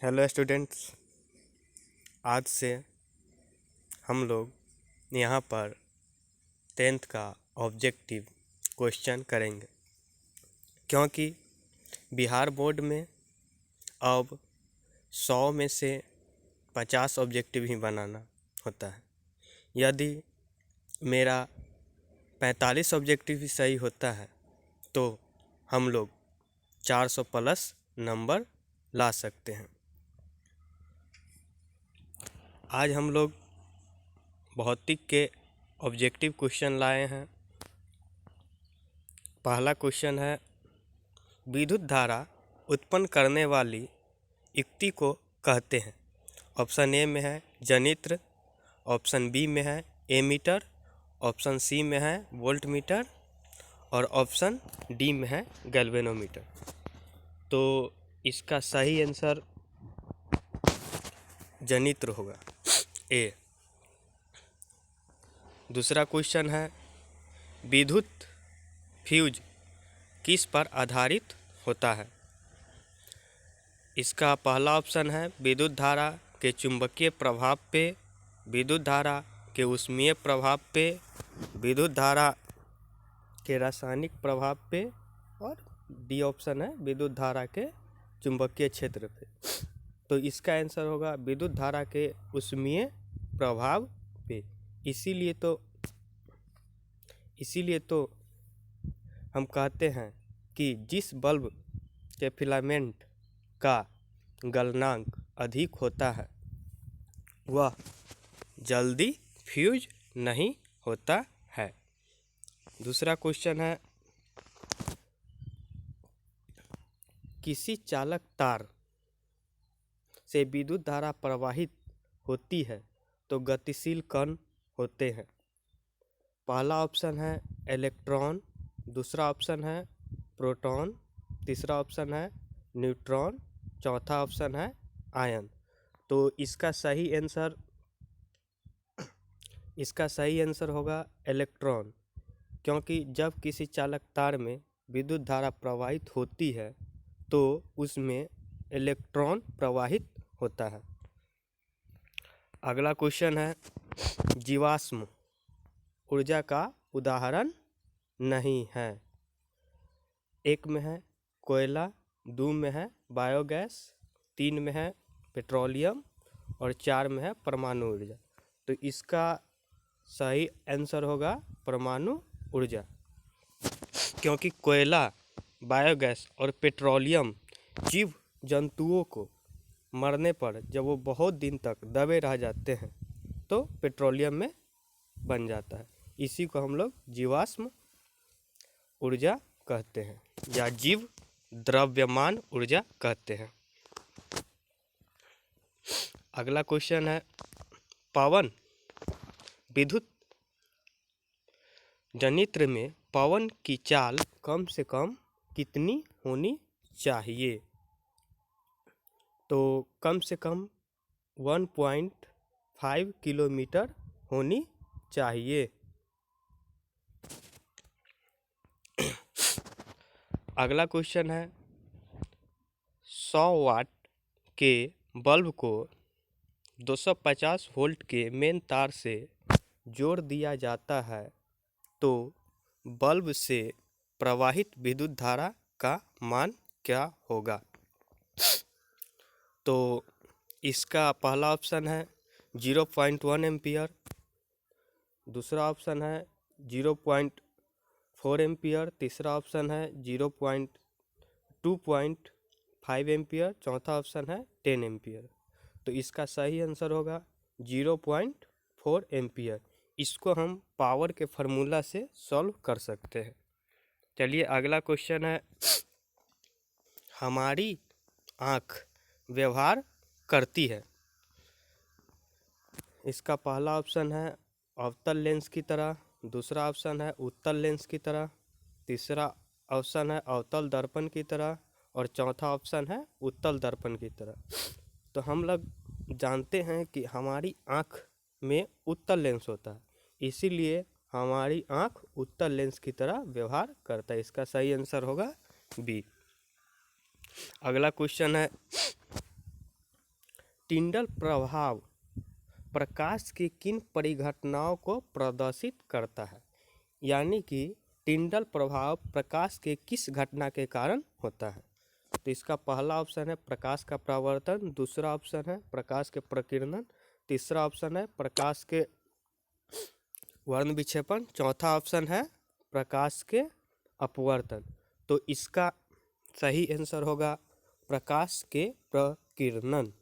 Hello students. आज से हम लोग यहाँ पर 10th का ऑब्जेक्टिव क्वेश्चन करेंगे, क्योंकि बिहार बोर्ड में अब 100 में से 50 ऑब्जेक्टिव ही बनाना होता है। यदि मेरा 45 ऑब्जेक्टिव ही सही होता है तो हम लोग 400 प्लस नंबर ला सकते हैं। आज हम लोग भौतिक के ऑब्जेक्टिव क्वेश्चन लाए हैं। पहला क्वेश्चन है, विद्युत धारा उत्पन्न करने वाली युक्ति को कहते हैं। ऑप्शन ए में है जनित्र, ऑप्शन बी में है एमीटर, ऑप्शन सी में है वोल्टमीटर और ऑप्शन डी में है गैल्वेनोमीटर। तो इसका सही आंसर जनित्र होगा, ए। दूसरा क्वेश्चन है, विद्युत फ्यूज किस पर आधारित होता है। इसका पहला ऑप्शन है विद्युत धारा के चुंबकीय प्रभाव पे, विद्युत धारा के ऊष्मीय प्रभाव पे, विद्युत धारा के रासायनिक प्रभाव पे और डी ऑप्शन है विद्युत धारा के चुंबकीय क्षेत्र पे। तो इसका आंसर होगा विद्युत धारा के ऊष्मीय प्रभाव पे। इसीलिए तो हम कहते हैं कि जिस बल्ब के फिलामेंट का गलनांक अधिक होता है वह जल्दी फ्यूज नहीं होता है। दूसरा क्वेश्चन है, किसी चालक तार से विद्युत धारा प्रवाहित होती है तो गतिशील कण होते हैं। पहला ऑप्शन है इलेक्ट्रॉन, दूसरा ऑप्शन है प्रोटॉन, तीसरा ऑप्शन है न्यूट्रॉन, चौथा ऑप्शन है आयन। तो इसका सही आंसर होगा इलेक्ट्रॉन, क्योंकि जब किसी चालक तार में विद्युत धारा प्रवाहित होती है तो उसमें इलेक्ट्रॉन प्रवाहित होता है। अगला क्वेश्चन है, जीवाश्म ऊर्जा का उदाहरण नहीं है। एक में है कोयला, दो में है बायोगैस, तीन में है पेट्रोलियम और चार में है परमाणु ऊर्जा। तो इसका सही आंसर होगा परमाणु ऊर्जा, क्योंकि कोयला, बायोगैस और पेट्रोलियम जीव जंतुओं को मरने पर जब वो बहुत दिन तक दबे रह जाते हैं तो पेट्रोलियम में बन जाता है। इसी को हम लोग जीवाश्म ऊर्जा कहते हैं या जीव द्रव्यमान ऊर्जा कहते हैं। अगला क्वेश्चन है, पवन विद्युत जनित्र में पवन की चाल कम से कम कितनी होनी चाहिए। तो कम से कम 1.5 किलोमीटर होनी चाहिए। अगला क्वेश्चन है, 100 वाट के बल्ब को 250 वोल्ट के मेन तार से जोड़ दिया जाता है तो बल्ब से प्रवाहित विद्युत धारा का मान क्या होगा। तो इसका पहला ऑप्शन है 0.1 एम्पियर, दूसरा ऑप्शन है 0.4 एम्पियर, तीसरा ऑप्शन है 2.5 एम्पियर, चौथा ऑप्शन है 10 एम्पियर। तो इसका सही आंसर होगा 0.4 एम्पियर। इसको हम पावर के फार्मूला से सॉल्व कर सकते हैं। चलिए अगला क्वेश्चन है, हमारी आँख व्यवहार करती है। इसका पहला ऑप्शन है अवतल लेंस की तरह, दूसरा ऑप्शन है उत्तल लेंस की तरह, तीसरा ऑप्शन है अवतल दर्पण की तरह और चौथा ऑप्शन है उत्तल दर्पण की तरह। तो हम लोग जानते हैं कि हमारी आँख में उत्तल लेंस होता है, इसीलिए हमारी आँख उत्तल लेंस की तरह व्यवहार करता है। इसका सही आंसर होगा बी। अगला क्वेश्चन है, टिंडल प्रभाव प्रकाश की किन परिघटनाओं को प्रदर्शित करता है? यानी कि टिंडल प्रभाव प्रकाश के किस घटना के कारण होता है? तो इसका पहला ऑप्शन है प्रकाश का परावर्तन, दूसरा ऑप्शन है प्रकाश के प्रकीर्णन, तीसरा ऑप्शन है प्रकाश के वर्ण विक्षेपण, चौथा ऑप्शन है प्रकाश के अपवर्तन। तो इसका सही आंसर होगा प्रकाश के प्रकीर्णन।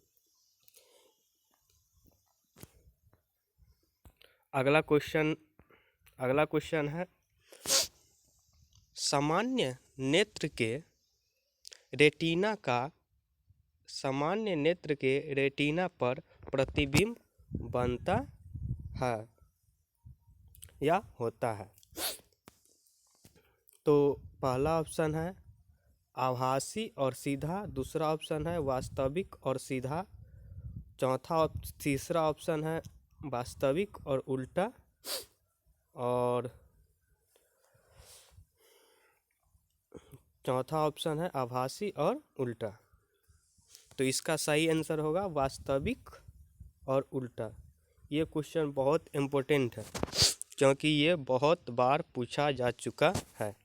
अगला क्वेश्चन है सामान्य नेत्र के रेटिना पर प्रतिबिंब बनता है या होता है? तो पहला ऑप्शन है आभासी और सीधा, दूसरा ऑप्शन है वास्तविक और सीधा, तीसरा ऑप्शन है वास्तविक और उल्टा, और चौथा ऑप्शन है आभासी और उल्टा। तो इसका सही आंसर होगा वास्तविक और उल्टा। ये क्वेश्चन बहुत इम्पोर्टेंट है क्योंकि ये बहुत बार पूछा जा चुका है।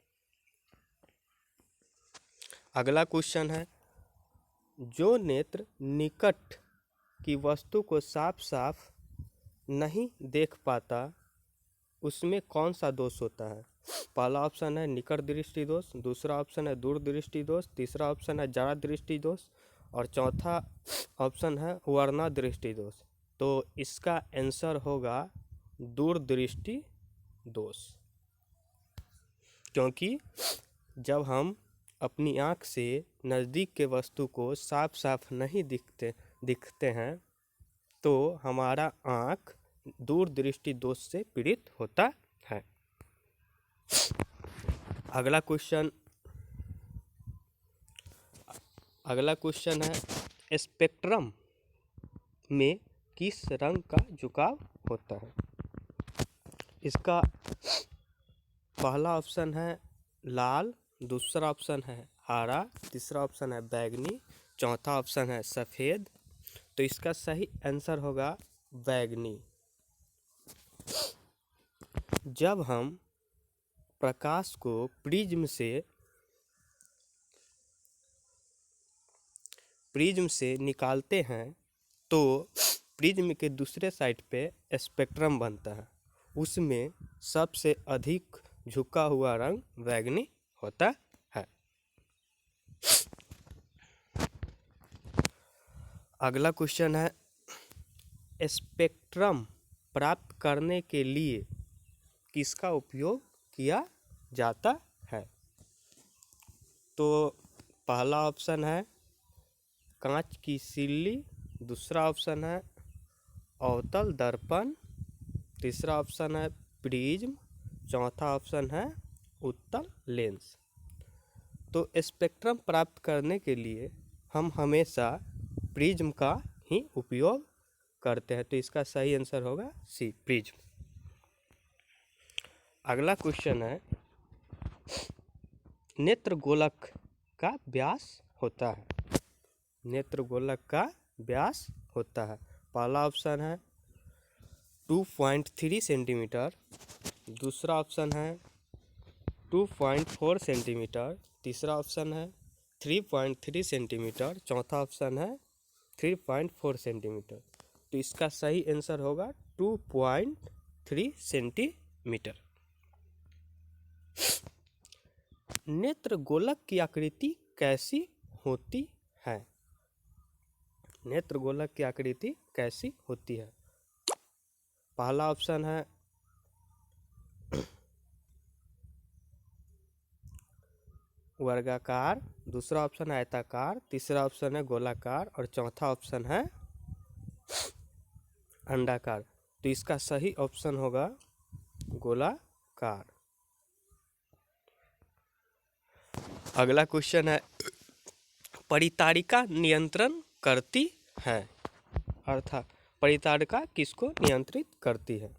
अगला क्वेश्चन है जो नेत्र निकट की वस्तु को साफ साफ नहीं देख पाता उसमें कौन सा दोष होता है? पहला ऑप्शन है निकट दृष्टि दोष, दूसरा ऑप्शन है दूर दृष्टि दोष, तीसरा ऑप्शन है जरा दृष्टि दोष, और चौथा ऑप्शन है वर्णा दृष्टि दोष। तो इसका आंसर होगा दूर दृष्टि दोष, क्योंकि जब हम अपनी आँख से नज़दीक के वस्तु को साफ साफ नहीं दिखते हैं तो हमारा आँख दूर दृष्टि दोष से पीड़ित होता है। अगला क्वेश्चन है स्पेक्ट्रम में किस रंग का झुकाव होता है? इसका पहला ऑप्शन है लाल, दूसरा ऑप्शन है हरा, तीसरा ऑप्शन है बैगनी, चौथा ऑप्शन है सफ़ेद। तो इसका सही आंसर होगा बैगनी। जब हम प्रकाश को प्रिज्म से निकालते हैं तो प्रिज्म के दूसरे साइड पे स्पेक्ट्रम बनता है, उसमें सबसे अधिक झुका हुआ रंग बैगनी होता है। अगला क्वेश्चन है स्पेक्ट्रम प्राप्त करने के लिए किसका उपयोग किया जाता है? तो पहला ऑप्शन है कांच की सिल्ली, दूसरा ऑप्शन है अवतल दर्पण, तीसरा ऑप्शन है प्रिज्म, चौथा ऑप्शन है उत्तल लेंस। तो स्पेक्ट्रम प्राप्त करने के लिए हम हमेशा प्रिज्म का ही उपयोग करते हैं। तो इसका सही आंसर होगा सी प्रिज्म। अगला क्वेश्चन है नेत्र गोलक का व्यास होता है। नेत्र गोलक का व्यास होता है। पहला ऑप्शन है 2.3 सेंटीमीटर, दूसरा ऑप्शन है 2.4 सेंटीमीटर, तीसरा ऑप्शन है 3.3 सेंटीमीटर, चौथा ऑप्शन है 3.4 सेंटीमीटर। तो इसका सही आंसर होगा 2.3 सेंटीमीटर। नेत्र गोलक की आकृति कैसी होती है? नेत्र गोलक की आकृति कैसी होती है? पहला ऑप्शन है वर्गाकार, दूसरा ऑप्शन है आयताकार, तीसरा ऑप्शन है गोलाकार, और चौथा ऑप्शन है अंडाकार। तो इसका सही ऑप्शन होगा गोलाकार। अगला क्वेश्चन है परितारिका नियंत्रण करती है, अर्थात परितारिका किसको नियंत्रित करती है?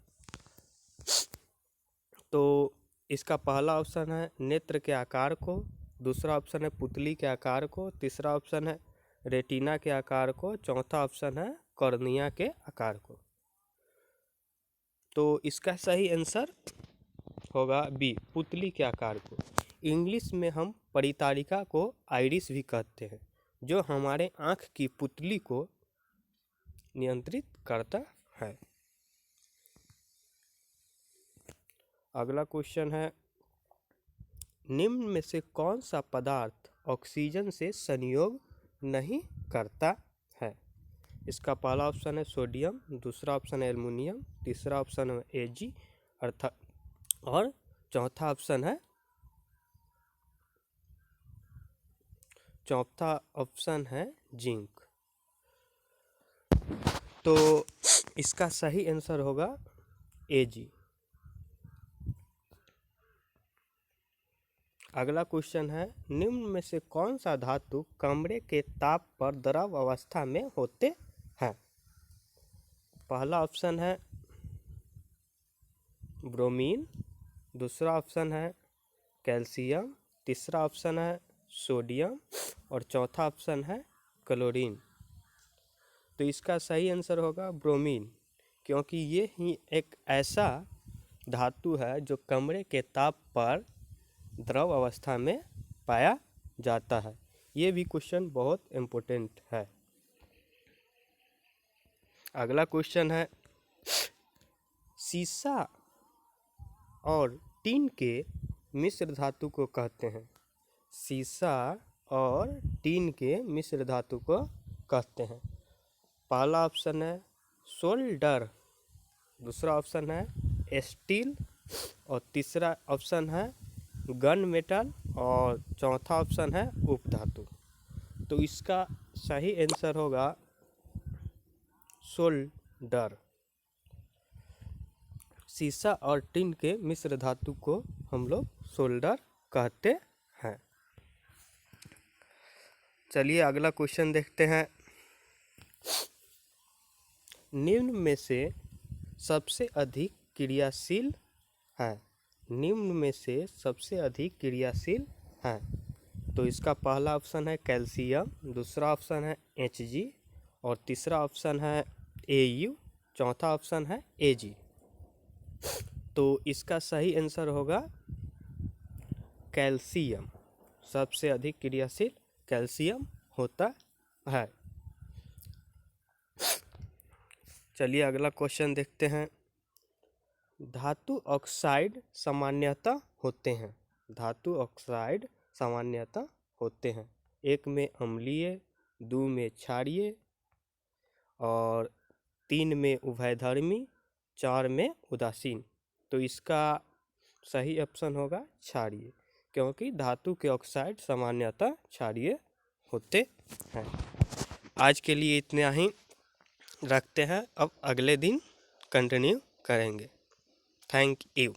तो इसका पहला ऑप्शन है नेत्र के आकार को, दूसरा ऑप्शन है पुतली के आकार को, तीसरा ऑप्शन है रेटिना के आकार को, चौथा ऑप्शन है कॉर्निया के आकार को। तो इसका सही आंसर होगा बी, पुतली के आकार को। इंग्लिश में हम परितारिका को आइरिस भी कहते हैं, जो हमारे आँख की पुतली को नियंत्रित करता है। अगला क्वेश्चन है, निम्न में से कौन सा पदार्थ ऑक्सीजन से संयोग नहीं करता है? इसका पहला ऑप्शन है सोडियम, दूसरा ऑप्शन है एल्युमिनियम, तीसरा ऑप्शन है Ag अर्थात और चौथा ऑप्शन है जिंक। तो इसका सही आंसर होगा Ag। अगला क्वेश्चन है, निम्न में से कौन सा धातु कमरे के ताप पर द्रव अवस्था में होते हैं? पहला ऑप्शन है ब्रोमीन, दूसरा ऑप्शन है कैल्शियम, तीसरा ऑप्शन है सोडियम और चौथा ऑप्शन है क्लोरीन। तो इसका सही आंसर होगा ब्रोमीन, क्योंकि ये ही एक ऐसा धातु है जो कमरे के ताप पर द्रव अवस्था में पाया जाता है। ये भी क्वेश्चन बहुत इम्पोर्टेंट है। अगला क्वेश्चन है, सीसा और टीन के मिश्र धातु को कहते हैं। सीसा और टीन के मिश्र धातु को कहते हैं। पहला ऑप्शन है सोल्डर, दूसरा ऑप्शन है स्टील और तीसरा ऑप्शन है गन मेटल और चौथा ऑप्शन है उपधातु। तो इसका सही आंसर होगा सोल्डर। सीसा और टिन के मिश्र धातु को हम लोग सोल्डर कहते हैं। चलिए अगला क्वेश्चन देखते हैं, निम्न में से सबसे अधिक क्रियाशील है। निम्न में से सबसे अधिक क्रियाशील है। तो इसका पहला ऑप्शन है कैल्शियम, दूसरा ऑप्शन है Hg और तीसरा ऑप्शन है Au, चौथा ऑप्शन है Ag। तो इसका सही आंसर होगा कैल्शियम। सबसे अधिक क्रियाशील कैल्शियम होता है। चलिए अगला क्वेश्चन देखते हैं, धातु ऑक्साइड सामान्यतः होते हैं। धातु ऑक्साइड सामान्यतः होते हैं। एक में अम्लीय, दो में क्षारीय और तीन में उभयधर्मी, चार में उदासीन। तो इसका सही ऑप्शन होगा क्षारीय, क्योंकि धातु के ऑक्साइड सामान्यतः क्षारीय होते हैं। आज के लिए इतना ही रखते हैं, अब अगले दिन कंटिन्यू करेंगे। Thank you.